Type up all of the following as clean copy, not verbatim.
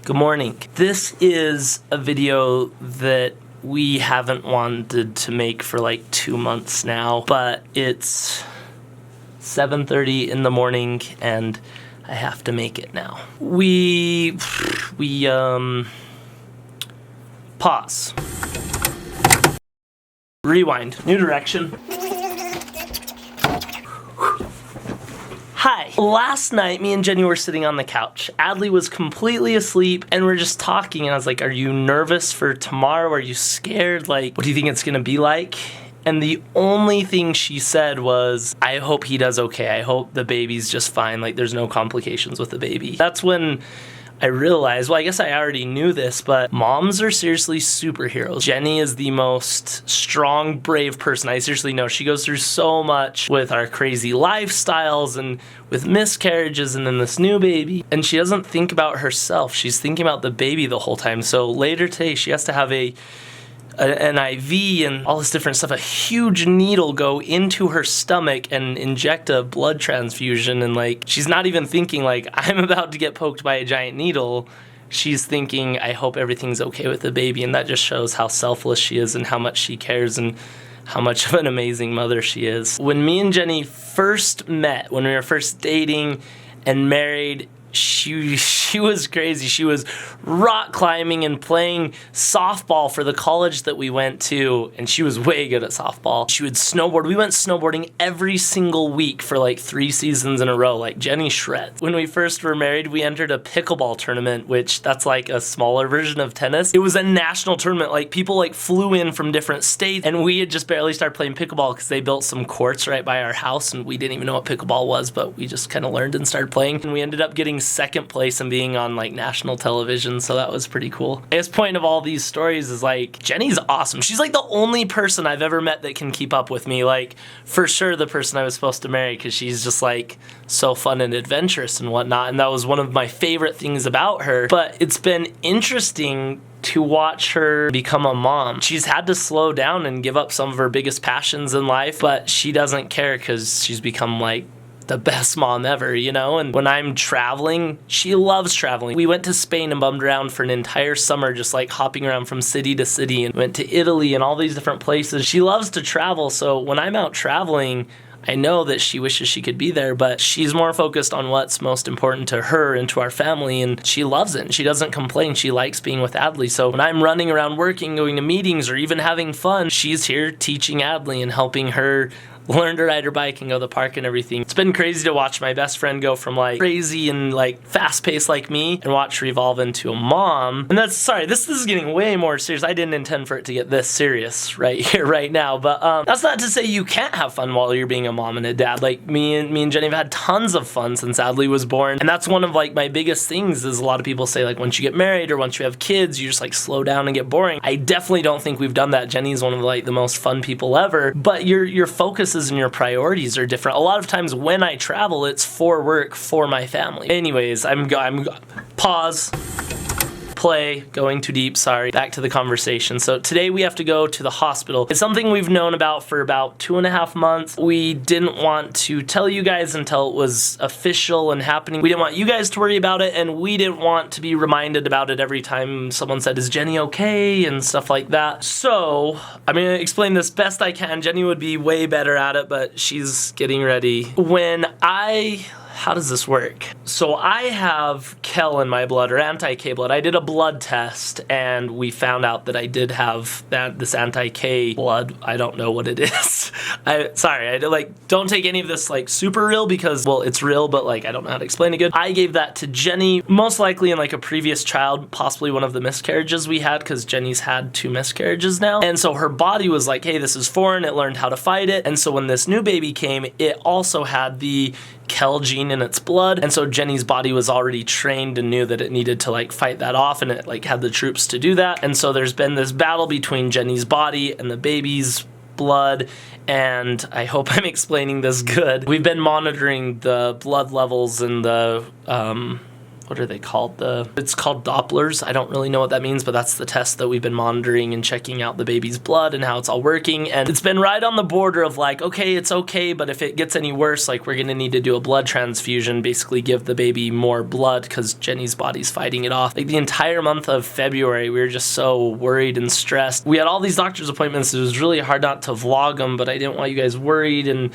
Good morning. This is a video that we haven't wanted to make for like 2 months now, but it's 7:30 in the morning and I have to make it now. Pause. Rewind. New direction. Hi. Last night, me and Jenny were sitting on the couch. Adley was completely asleep, and we're just talking, and I was like, are you nervous for tomorrow? Are you scared? Like, what do you think it's gonna be like? And the only thing she said was, I hope he does okay. I hope the baby's just fine. Like, there's no complications with the baby. That's when I realized, well, I guess I already knew this, but moms are seriously superheroes. Jenny is the most strong, brave person I seriously know. She goes through so much with our crazy lifestyles and with miscarriages and then this new baby. And she doesn't think about herself. She's thinking about the baby the whole time. So later today, she has to have an IV and all this different stuff, a huge needle go into her stomach and inject a blood transfusion, and like, she's not even thinking like, I'm about to get poked by a giant needle. She's thinking, I hope everything's okay with the baby, and that just shows how selfless she is and how much she cares and how much of an amazing mother she is. When me and Jenny first met, when we were first dating and married, she was crazy. She was rock climbing and playing softball for the college that we went to, and she was way good at softball. She would snowboard. We went snowboarding every single week for like 3 seasons in a row, like Jenny shreds. When we first were married, we entered a pickleball tournament, which that's like a smaller version of tennis. It was a national tournament. Like, people like flew in from different states, and we had just barely started playing pickleball because they built some courts right by our house, and we didn't even know what pickleball was, but we just kind of learned and started playing, and we ended up getting second place and being on like national television, so that was pretty cool. I guess point of all these stories is like, Jenny's awesome. She's like the only person I've ever met that can keep up with me. Like, for sure the person I was supposed to marry, because she's just like so fun and adventurous and whatnot, and that was one of my favorite things about her. But it's been interesting to watch her become a mom. She's had to slow down and give up some of her biggest passions in life, but she doesn't care because she's become like the best mom ever, you know? And when I'm traveling, she loves traveling. We went to Spain and bummed around for an entire summer, just like hopping around from city to city, and went to Italy and all these different places. She loves to travel, so when I'm out traveling, I know that she wishes she could be there, but she's more focused on what's most important to her and to our family, and she loves it, and she doesn't complain. She likes being with Adley. So when I'm running around working, going to meetings, or even having fun, she's here teaching Adley and helping her learn to ride her bike and go to the park and everything. It's been crazy to watch my best friend go from like crazy and like fast-paced like me, and watch her evolve into a mom. And this is getting way more serious. I didn't intend for it to get this serious right here, right now, but that's not to say you can't have fun while you're being a mom and a dad. Like, me and Jenny have had tons of fun since Adley was born, and that's one of like my biggest things is a lot of people say like, once you get married or once you have kids, you just like slow down and get boring. I definitely don't think we've done that. Jenny's one of like the most fun people ever, but your focus and your priorities are different. A lot of times when I travel, it's for work, for my family. Anyways, I'm pause. Play, going too deep, sorry. Back to the conversation. So today we have to go to the hospital. It's something we've known about for about 2.5 months. We didn't want to tell you guys until it was official and happening. We didn't want you guys to worry about it, and we didn't want to be reminded about it every time someone said, is Jenny okay? And stuff like that. So I'm gonna explain this best I can. Jenny would be way better at it, but she's getting ready. How does this work? So I have kell in my blood, or anti-K blood. I did a blood test, and we found out that I did have this anti-K blood. I don't know what it is. Don't take any of this like super real, because, well, it's real, but like, I don't know how to explain it good. I gave that to Jenny, most likely in like a previous child, possibly one of the miscarriages we had, because Jenny's had 2 miscarriages now. And so her body was like, hey, this is foreign. It learned how to fight it. And so when this new baby came, it also had the kell gene in its blood, and so Jenny's body was already trained and knew that it needed to like fight that off, and it like had the troops to do that. And so there's been this battle between Jenny's body and the baby's blood, and I hope I'm explaining this good. We've been monitoring the blood levels and the what are they called? It's called Dopplers. I don't really know what that means, but that's the test that we've been monitoring and checking out the baby's blood and how it's all working. And it's been right on the border of like, okay, it's okay, but if it gets any worse, like we're gonna need to do a blood transfusion, basically give the baby more blood because Jenny's body's fighting it off. Like the entire month of February, we were just so worried and stressed. We had all these doctor's appointments. It was really hard not to vlog them, but I didn't want you guys worried, and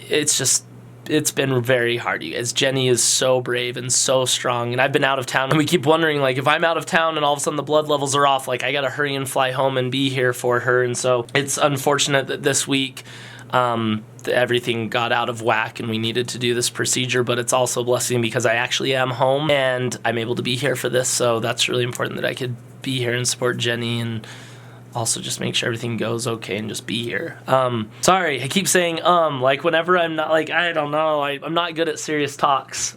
it's been very hard, you guys. Jenny is so brave and so strong, and I've been out of town, and we keep wondering, like, if I'm out of town and all of a sudden the blood levels are off, like, I gotta hurry and fly home and be here for her. And so it's unfortunate that this week everything got out of whack and we needed to do this procedure, but it's also a blessing because I actually am home and I'm able to be here for this. So that's really important that I could be here and support Jenny, and also just make sure everything goes okay and just be here. Sorry, I keep saying like whenever I'm not, like, I don't know, I'm not good at serious talks.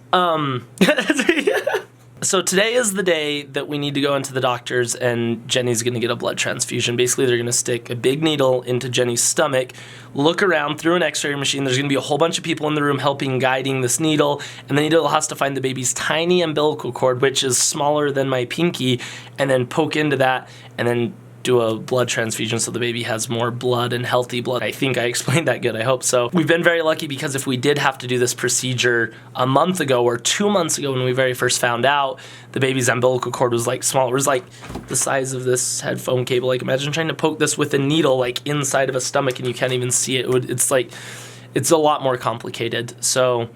So today is the day that we need to go into the doctor's and Jenny's gonna get a blood transfusion. Basically, they're gonna stick a big needle into Jenny's stomach, look around through an x-ray machine. There's gonna be a whole bunch of people in the room helping guiding this needle, and the needle has to find the baby's tiny umbilical cord, which is smaller than my pinky, and then poke into that, and then do a blood transfusion so the baby has more blood and healthy blood. I think I explained that good, I hope so. We've been very lucky because if we did have to do this procedure a month ago or 2 months ago when we very first found out, the baby's umbilical cord was like small. It was like the size of this headphone cable. Like imagine trying to poke this with a needle like inside of a stomach and you can't even see it. It's a lot more complicated. So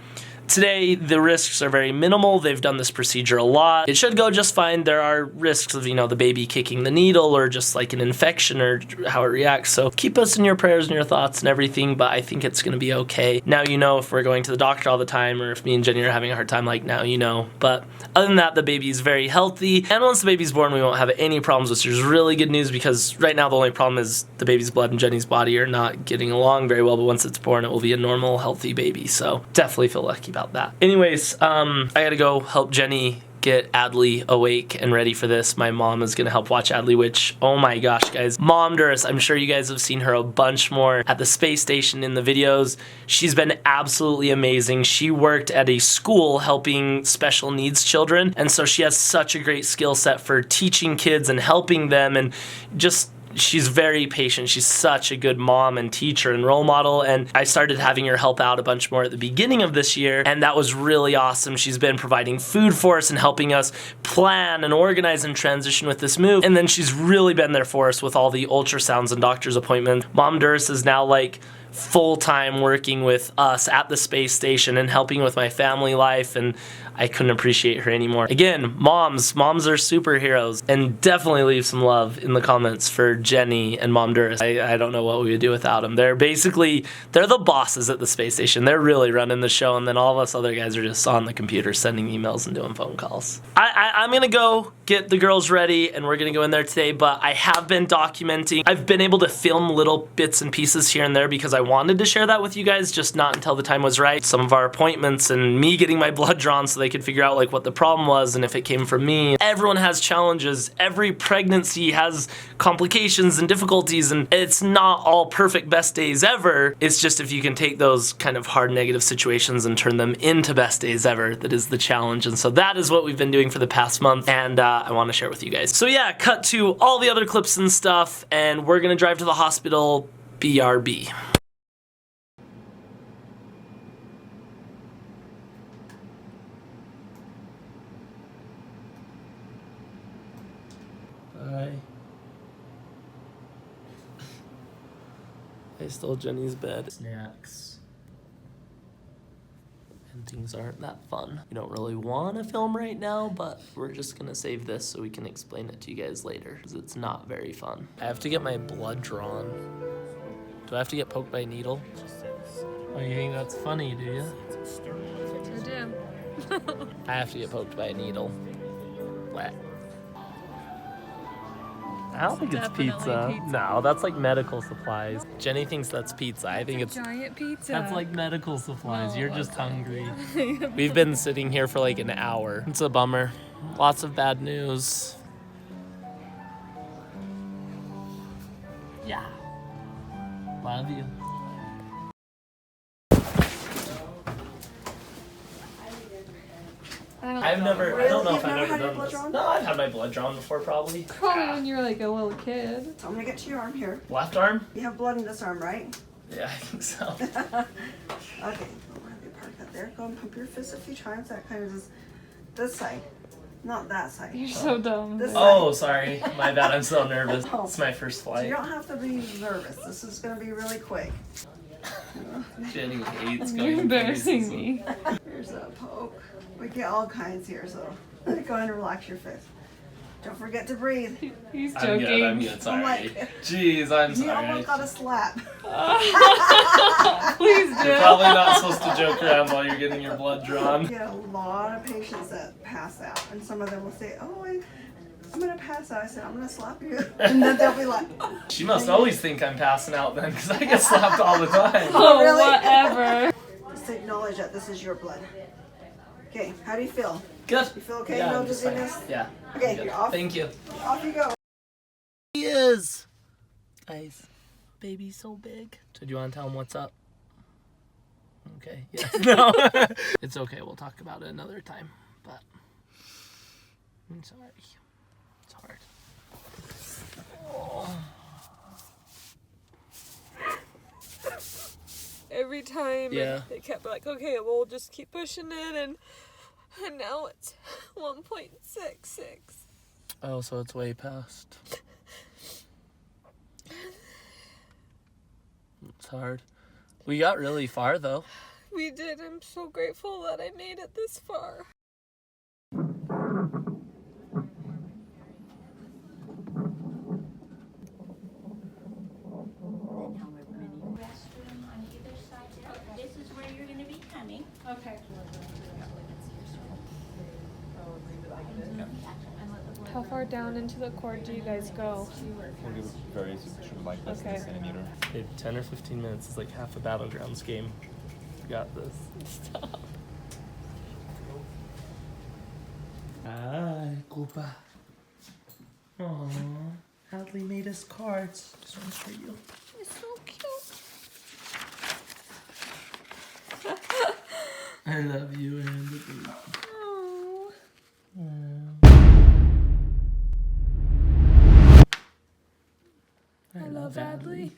today, the risks are very minimal. They've done this procedure a lot. It should go just fine. There are risks of, the baby kicking the needle or just like an infection or how it reacts. So keep us in your prayers and your thoughts and everything, but I think it's gonna be okay. Now you know if we're going to the doctor all the time or if me and Jenny are having a hard time, like now you know. But other than that, the baby's very healthy. And once the baby's born, we won't have any problems, which is really good news because right now the only problem is the baby's blood and Jenny's body are not getting along very well, but once it's born, it will be a normal, healthy baby. So definitely feel lucky about that. Anyways, I gotta go help Jenny get Adley awake and ready for this. My mom is gonna help watch Adley, which, oh my gosh, guys. Shonduras, I'm sure you guys have seen her a bunch more at the space station in the videos. She's been absolutely amazing. She worked at a school helping special needs children, and so she has such a great skill set for teaching kids and helping them, and just she's very patient. She's such a good mom and teacher and role model, and I started having her help out a bunch more at the beginning of this year, and that was really awesome. She's been providing food for us and helping us plan and organize and transition with this move, and then she's really been there for us with all the ultrasounds and doctor's appointments. Shonduras is now like full-time working with us at the space station and helping with my family life, and I couldn't appreciate her anymore. Again, moms are superheroes, and definitely leave some love in the comments for Jenny and Shonduras. I don't know what we would do without them. They're the bosses at the space station. They're really running the show, and then all of us other guys are just on the computer sending emails and doing phone calls. I'm gonna go get the girls ready, and we're gonna go in there today, but I have been documenting. I've been able to film little bits and pieces here and there because I wanted to share that with you guys, just not until the time was right. Some of our appointments and me getting my blood drawn so they could figure out like what the problem was and if it came from me. Everyone has challenges. Every pregnancy has complications and difficulties, and it's not all perfect best days ever. It's just if you can take those kind of hard negative situations and turn them into best days ever, that is the challenge. And so that is what we've been doing for the past month, and I want to share with you guys. So yeah, cut to all the other clips and stuff, and we're gonna drive to the hospital, BRB. I stole Jenny's bed. Snacks. And things aren't that fun. We don't really want to film right now, but we're just gonna save this so we can explain it to you guys later, because it's not very fun. I have to get my blood drawn. Do I have to get poked by a needle? Oh, you think that's funny, do you? I do. I have to get poked by a needle. What? I don't think it's pizza. No, that's like medical supplies. Jenny thinks that's pizza. I think it's giant pizza. That's like medical supplies. No, you're just hungry. We've been sitting here for like an hour. It's a bummer. Lots of bad news. Yeah. Love you. I've never, I don't know if I've ever had your done blood this. drawn? No, I've had my blood drawn before, probably. Probably when you were like a little kid. So I'm gonna get to your arm here. Left arm? You have blood in this arm, right? Yeah, I think so. Okay. Go ahead and park that there. Go and pump your fist a few times. That kind of is this side, not that side. You're so dumb. This Oh, sorry. My bad. I'm so nervous. Oh. It's my first So flight. you don't have to be nervous. This is gonna be really quick. Jenny hates You're going embarrassing places. me. Here's a poke. We get all kinds here, so go ahead and relax your fist. Don't forget to breathe. He's I'm joking. good. I'm good. Sorry. like- Jeez, I'm You sorry. almost got a slap. Please do. You're probably not supposed to joke around while you're getting your blood We drawn. get a lot of patients that pass out, and some of them will say, "Oh, I'm gonna pass out." I said, "I'm gonna slap you," and then they'll be like, She must always think I'm passing out then, because I get slapped all the time. Oh, Really? whatever. "Just acknowledge that this is your blood." Okay, how do you feel? Good. You feel okay? Yeah, No I'm just fine. dizziness? Yeah. Okay, I'm good. you're off. Thank you. Off you go. He is. Guys, baby's so big. So do you want to tell him what's up? Okay. Yeah. No. It's okay. We'll talk about it another time. But I'm sorry. It's hard. Oh. Every time Yeah. they kept like, okay, well, we'll just keep pushing it, and now it's 1.66. Oh, so it's way past. It's hard. We got really far though. We did. I'm so grateful that I made it this far. Restroom on either side there. This is where you're gonna be coming. Okay. How far down into the cord do you guys go? We'll give very superficial, like less than Okay. a centimeter. Hey, 10 or 15 minutes is like half a Battlegrounds game. We got this. Stop. Hi, Koopa. Aww, Hadley made us cards. This one's for you. It's so cute. I love you and the baby. Oh. I love Hadley.